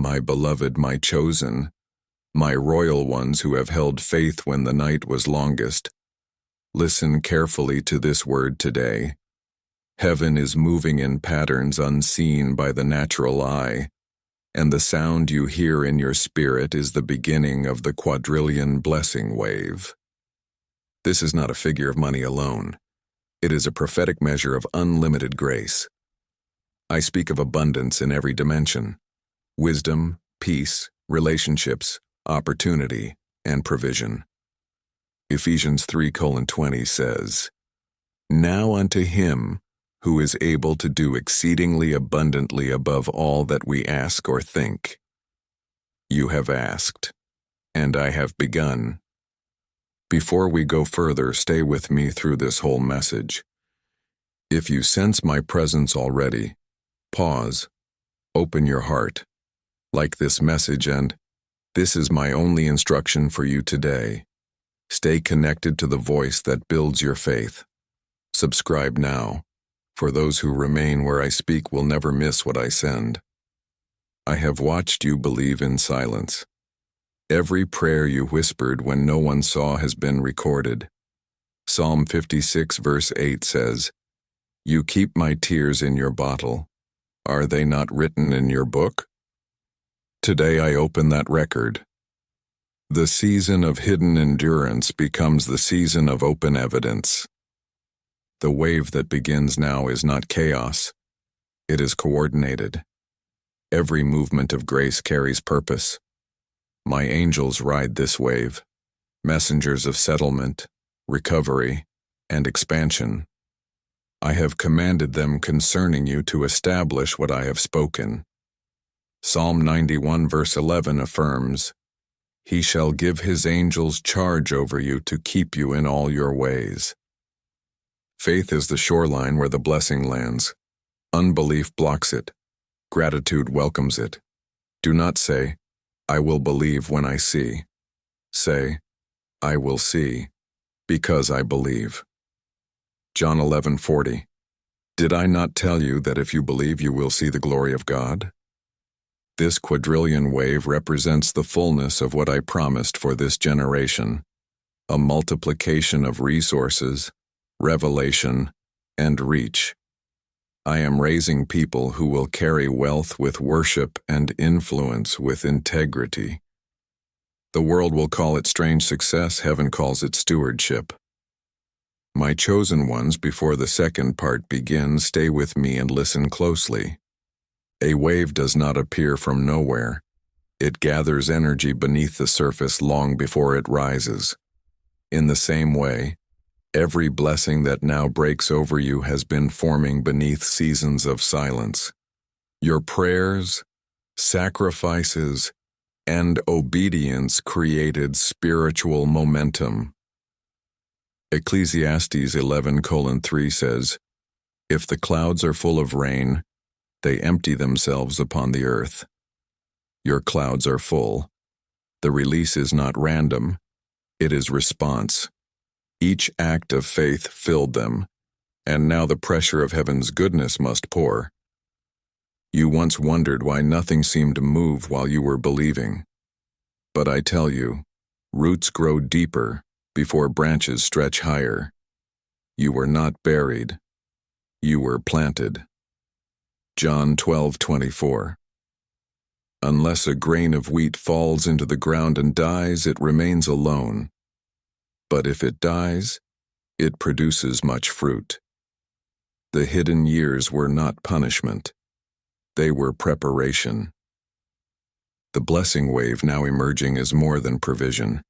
my beloved, my chosen, my royal ones who have held faith when the night was longest. Listen carefully to this word today. Heaven is moving in patterns unseen by the natural eye, and the sound you hear in your spirit is the beginning of the quadrillion blessing wave. This is not a figure of money alone. It is a prophetic measure of unlimited grace. I speak of abundance in every dimension: wisdom, peace, relationships, opportunity, and provision. Ephesians 3:20 says, "Now unto him who is able to do exceedingly abundantly above all that we ask or think. You have asked, and I have begun." Before we go further, stay with me through this whole message. If you sense my presence already, pause, open your heart, like this message, and this is my only instruction for you today. Stay connected to the voice that builds your faith. Subscribe now, for those who remain where I speak will never miss what I send. I have watched you believe in silence. Every prayer you whispered when no one saw has been recorded. Psalm 56 verse 8 says, "You keep my tears in your bottle. Are they not written in your book?" Today I open that record. The season of hidden endurance becomes the season of open evidence. The wave that begins now is not chaos. It is coordinated. Every movement of grace carries purpose. My angels ride this wave, messengers of settlement, recovery, and expansion. I have commanded them concerning you to establish what I have spoken. Psalm 91 verse 11 affirms, "He shall give his angels charge over you to keep you in all your ways." Faith is the shoreline where the blessing lands. Unbelief blocks it. Gratitude welcomes it. Do not say, "I will believe when I see." Say, "I will see, because I believe." John 11:40. Did I not tell you that if you believe you will see the glory of God? This quadrillion wave represents the fullness of what I promised for this generation, a multiplication of resources, revelation, and reach. I am raising people who will carry wealth with worship and influence with integrity. The world will call it strange success, heaven calls it stewardship. My chosen ones, before the second part begins, stay with me and listen closely. A wave does not appear from nowhere. It gathers energy beneath the surface long before it rises. In the same way, every blessing that now breaks over you has been forming beneath seasons of silence. Your prayers, sacrifices, and obedience created spiritual momentum. Ecclesiastes 11:3 says, "If the clouds are full of rain, they empty themselves upon the earth." Your clouds are full. The release is not random, it is response. Each act of faith filled them, and now the pressure of heaven's goodness must pour. You once wondered why nothing seemed to move while you were believing. But I tell you, roots grow deeper before branches stretch higher. You were not buried. You were planted. John 12:24. Unless a grain of wheat falls into the ground and dies, it remains alone. But if it dies, it produces much fruit. The hidden years were not punishment. They were preparation. The blessing wave now emerging is more than provision.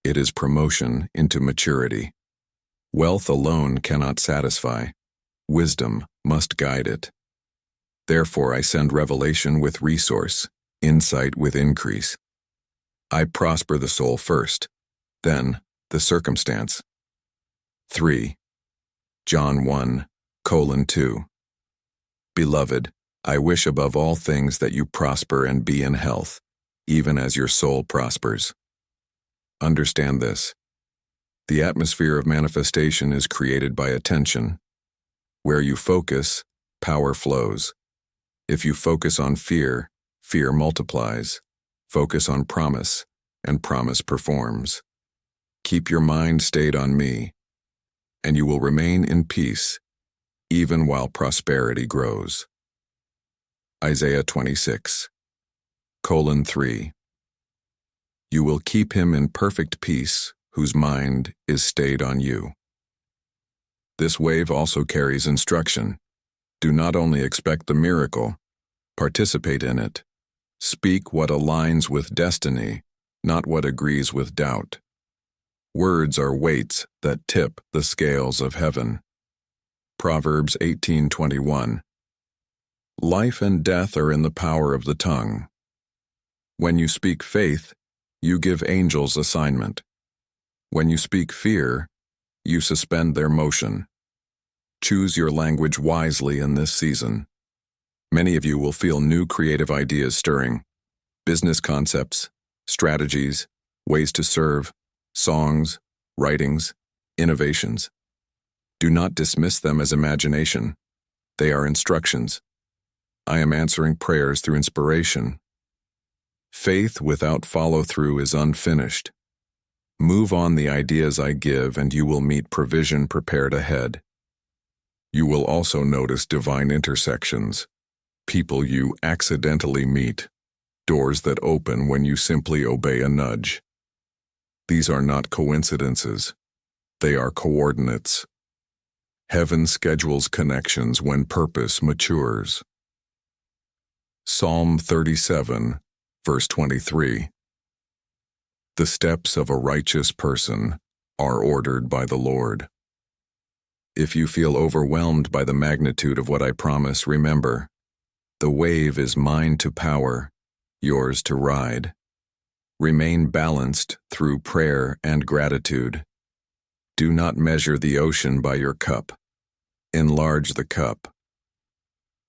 It is promotion into maturity. Wealth alone cannot satisfy. Wisdom must guide it. Therefore, I send revelation with resource, insight with increase. I prosper the soul first, then the circumstance. 3. John 1:2. Beloved, I wish above all things that you prosper and be in health, even as your soul prospers. Understand this. The atmosphere of manifestation is created by attention. Where you focus, power flows. If you focus on fear, fear multiplies. Focus on promise, and promise performs. Keep your mind stayed on me, and you will remain in peace, even while prosperity grows. Isaiah 26:3. You will keep him in perfect peace, whose mind is stayed on you. This wave also carries instruction. Do not only expect the miracle, participate in it. Speak what aligns with destiny, not what agrees with doubt. Words are weights that tip the scales of heaven. Proverbs 18:21. Life and death are in the power of the tongue. When you speak faith, you give angels assignment. When you speak fear, you suspend their motion. Choose your language wisely in this season. Many of you will feel new creative ideas stirring. Business concepts, strategies, ways to serve, songs, writings, innovations. Do not dismiss them as imagination. They are instructions. I am answering prayers through inspiration. Faith without follow-through is unfinished. Move on the ideas I give and you will meet provision prepared ahead. You will also notice divine intersections, people you accidentally meet, doors that open when you simply obey a nudge. These are not coincidences. They are coordinates. Heaven schedules connections when purpose matures. Psalm 37, verse 23. The steps of a righteous person are ordered by the Lord. If you feel overwhelmed by the magnitude of what I promise, remember, the wave is mine to power, yours to ride. Remain balanced through prayer and gratitude. Do not measure the ocean by your cup. Enlarge the cup.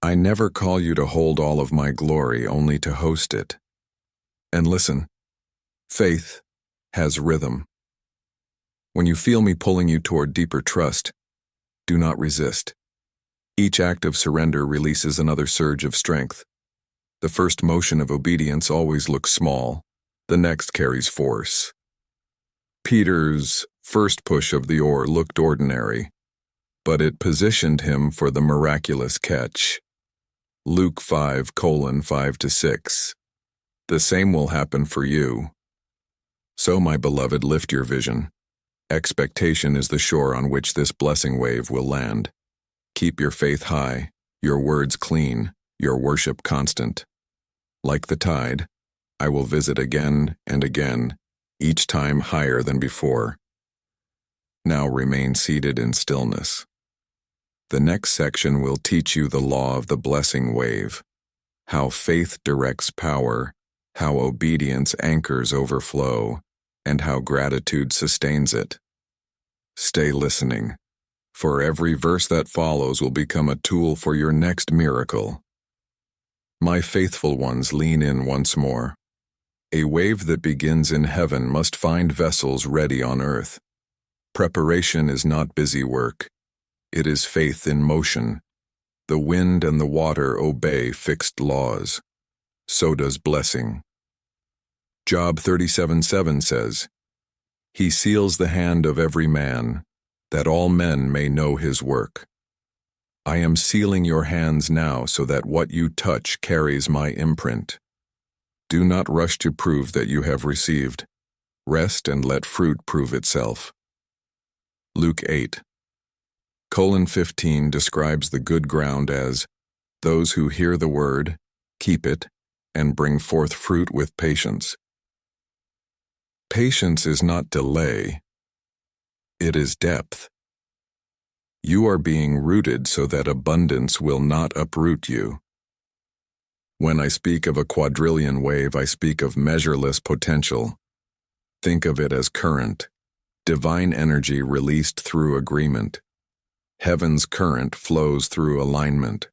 I never call you to hold all of my glory, only to host it. And listen, faith has rhythm. When you feel me pulling you toward deeper trust, do not resist. Each act of surrender releases another surge of strength. The first motion of obedience always looks small, the next carries force. Peter's first push of the oar looked ordinary, but it positioned him for the miraculous catch. Luke 5:5-6. The same will happen for you. So, my beloved, lift your vision. Expectation is the shore on which this blessing wave will land. Keep your faith high, your words clean, your worship constant. Like the tide, I will visit again and again, each time higher than before. Now remain seated in stillness. The next section will teach you the law of the blessing wave, how faith directs power, how obedience anchors overflow, and how gratitude sustains it. Stay listening, for every verse that follows will become a tool for your next miracle. My faithful ones, lean in once more. A wave that begins in heaven must find vessels ready on earth. Preparation is not busy work. It is faith in motion. The wind and the water obey fixed laws. So does blessing. Job 37:7 says, He seals the hand of every man, that all men may know his work. I am sealing your hands now so that what you touch carries my imprint. Do not rush to prove that you have received. Rest and let fruit prove itself. Luke 8:15 describes the good ground as those who hear the word, keep it, and bring forth fruit with patience. Patience is not delay, it is depth. You are being rooted so that abundance will not uproot you. When I speak of a quadrillion wave, I speak of measureless potential. Think of it as current, divine energy released through agreement. Heaven's current flows through alignment,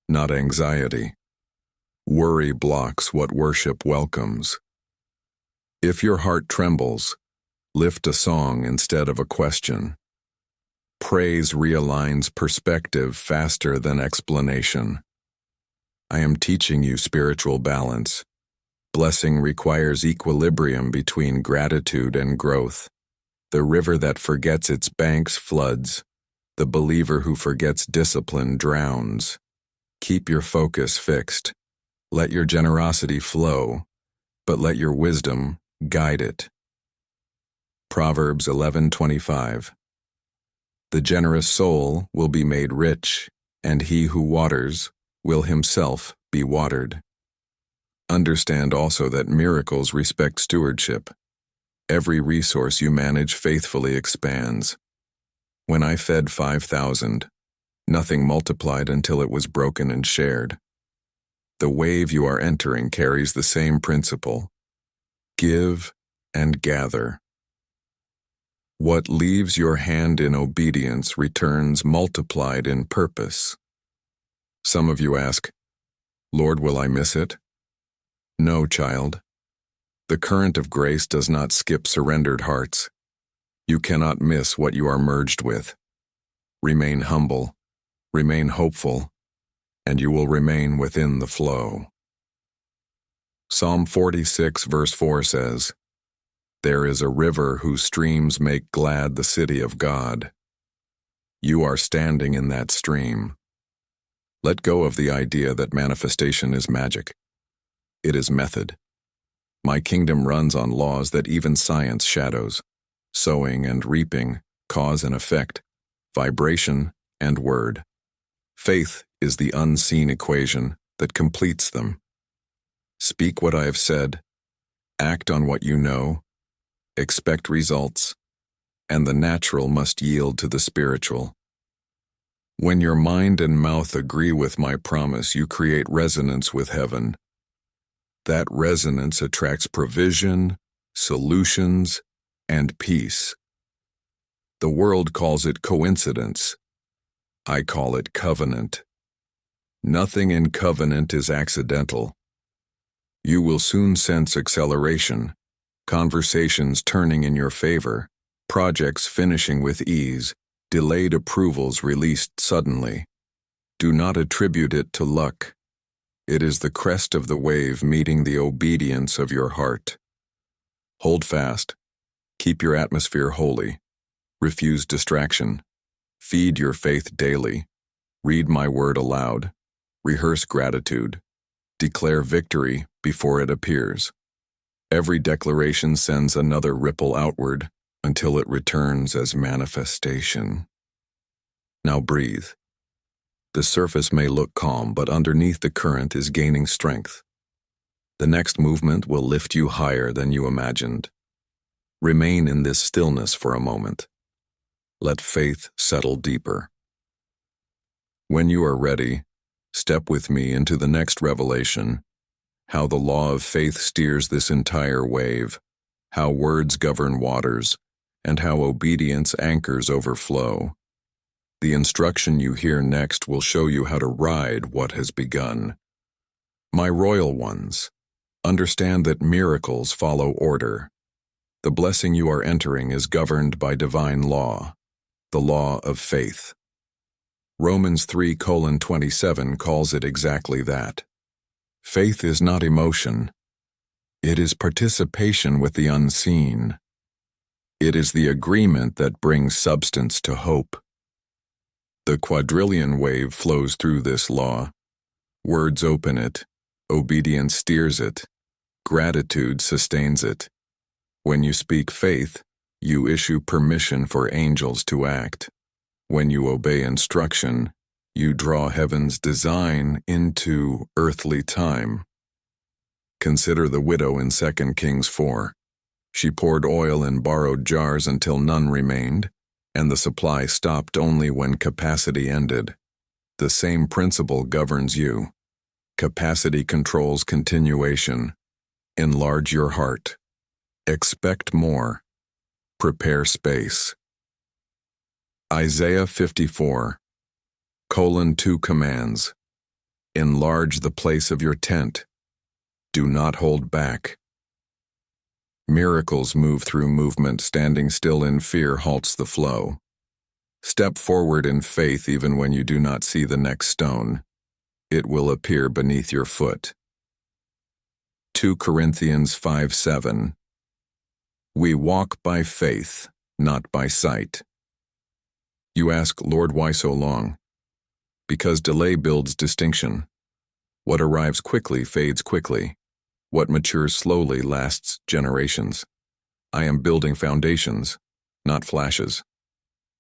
not anxiety. Worry blocks what worship welcomes. If your heart trembles, lift a song instead of a question. Praise realigns perspective faster than explanation. I am teaching you spiritual balance. Blessing requires equilibrium between gratitude and growth. The river that forgets its banks floods. The believer who forgets discipline drowns. Keep your focus fixed. Let your generosity flow, but let your wisdom guide it. Proverbs 11:25. The generous soul will be made rich, and he who waters will himself be watered. Understand also that miracles respect stewardship. Every resource you manage faithfully expands. When I fed 5,000, nothing multiplied until it was broken and shared. The wave you are entering carries the same principle. Give and gather. What leaves your hand in obedience returns multiplied in purpose. Some of you ask, Lord, will I miss it? No, child. The current of grace does not skip surrendered hearts. You cannot miss what you are merged with. Remain humble, remain hopeful, and you will remain within the flow. Psalm 46 verse 4 says, There is a river whose streams make glad the city of God. You are standing in that stream. Let go of the idea that manifestation is magic. It is method. My kingdom runs on laws that even science shadows. Sowing and reaping, cause and effect, vibration and word. Faith is the unseen equation that completes them. Speak what I have said, act on what you know, expect results, and the natural must yield to the spiritual. When your mind and mouth agree with my promise, you create resonance with heaven. That resonance attracts provision, solutions, and peace. The world calls it coincidence. I call it covenant. Nothing in covenant is accidental. You will soon sense acceleration, conversations turning in your favor, projects finishing with ease, delayed approvals released suddenly. Do not attribute it to luck. It is the crest of the wave meeting the obedience of your heart. Hold fast. Keep your atmosphere holy. Refuse distraction. Feed your faith daily. Read my word aloud. Rehearse gratitude. Declare victory before it appears. Every declaration sends another ripple outward until it returns as manifestation. Now breathe. The surface may look calm, but underneath the current is gaining strength. The next movement will lift you higher than you imagined. Remain in this stillness for a moment. Let faith settle deeper. When you are ready, step with me into the next revelation, how the law of faith steers this entire wave, how words govern waters, and how obedience anchors overflow. The instruction you hear next will show you how to ride what has begun. My royal ones, understand that miracles follow order. The blessing you are entering is governed by divine law, the law of faith. Romans 3:27 calls it exactly that. Faith is not emotion. It is participation with the unseen. It is the agreement that brings substance to hope. The quadrillion wave flows through this law. Words open it, obedience steers it, gratitude sustains it. When you speak faith, you issue permission for angels to act. When you obey instruction, you draw heaven's design into earthly time. Consider the widow in 2 Kings 4. She poured oil in borrowed jars until none remained, and the supply stopped only when capacity ended. The same principle governs you. Capacity controls continuation. Enlarge your heart. Expect more. Prepare space. Isaiah 54:2 commands. Enlarge the place of your tent. Do not hold back. Miracles move through movement. Standing still in fear halts the flow. Step forward in faith even when you do not see the next stone. It will appear beneath your foot. 2 Corinthians 5:7. We walk by faith, not by sight. You ask, Lord, why so long? Because delay builds distinction. What arrives quickly fades quickly. What matures slowly lasts generations. I am building foundations, not flashes.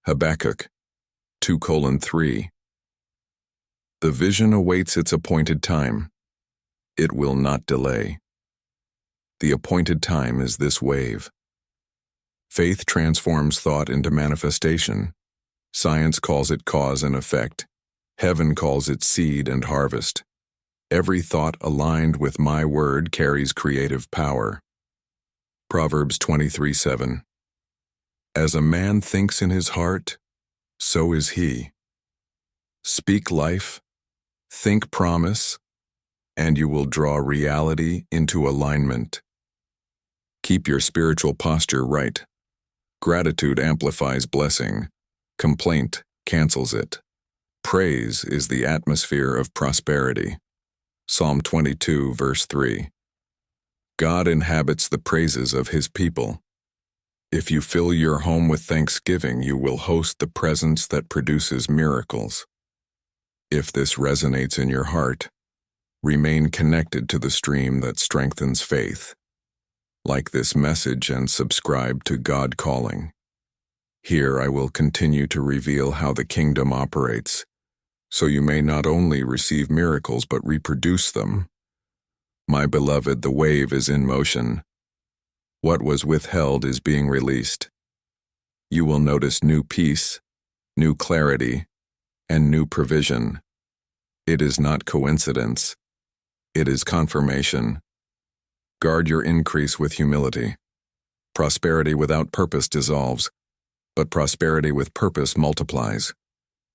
Habakkuk 2:3. The vision awaits its appointed time. It will not delay. The appointed time is this wave. Faith transforms thought into manifestation. Science calls it cause and effect. Heaven calls it seed and harvest. Every thought aligned with my word carries creative power. Proverbs 23:7. As a man thinks in his heart, so is he. Speak life, think promise, and you will draw reality into alignment. Keep your spiritual posture right. Gratitude amplifies blessing. Complaint cancels it. Praise is the atmosphere of prosperity. Psalm 22, verse 3. God inhabits the praises of his people. If you fill your home with thanksgiving, you will host the presence that produces miracles. If this resonates in your heart, remain connected to the stream that strengthens faith. Like this message and subscribe to God Calling. Here I will continue to reveal how the kingdom operates, so you may not only receive miracles but reproduce them. My beloved, the wave is in motion. What was withheld is being released. You will notice new peace, new clarity, and new provision. It is not coincidence. It is confirmation. Guard your increase with humility. Prosperity without purpose dissolves, but prosperity with purpose multiplies.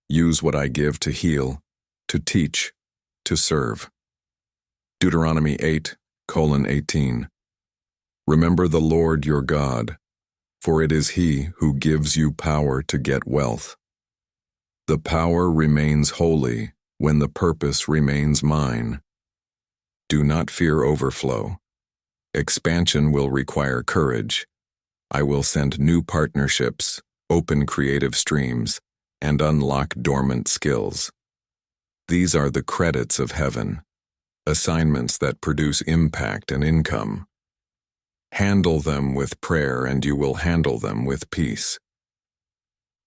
Use what I give to heal, to teach, to serve. Deuteronomy 8:18. Remember the Lord your God, for it is He who gives you power to get wealth. The power remains holy when the purpose remains mine. Do not fear overflow. Expansion will require courage. I will send new partnerships, open creative streams, and unlock dormant skills. These are the credits of heaven, assignments that produce impact and income. Handle them with prayer and you will handle them with peace.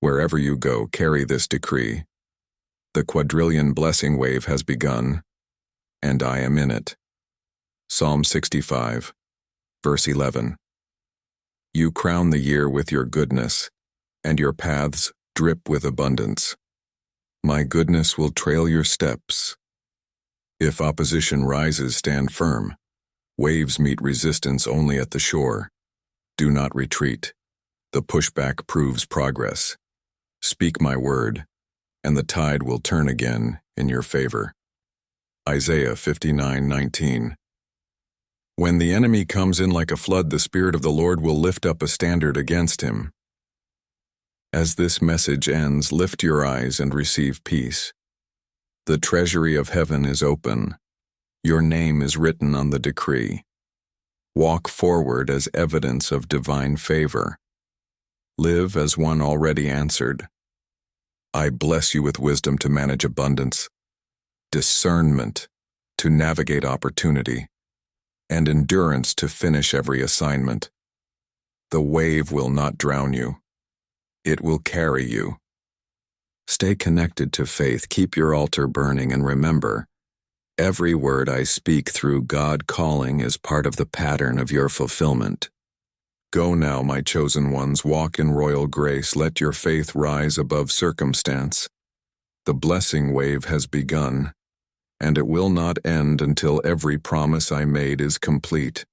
Wherever you go, carry this decree. The quadrillion blessing wave has begun, and I am in it. Psalm 65, verse 11. You crown the year with your goodness, and your paths drip with abundance. My goodness will trail your steps. If opposition rises, stand firm. Waves meet resistance only at the shore. Do not retreat. The pushback proves progress. Speak my word, and the tide will turn again in your favor. Isaiah 59:19. When the enemy comes in like a flood, the Spirit of the Lord will lift up a standard against him. As this message ends, lift your eyes and receive peace. The treasury of heaven is open. Your name is written on the decree. Walk forward as evidence of divine favor. Live as one already answered. I bless you with wisdom to manage abundance, discernment to navigate opportunity, and endurance to finish every assignment. The wave will not drown you. It will carry you. Stay connected to faith, keep your altar burning, and remember, every word I speak through God Calling is part of the pattern of your fulfillment. Go now, my chosen ones, walk in royal grace. Let your faith rise above circumstance. The blessing wave has begun, and it will not end until every promise I made is complete.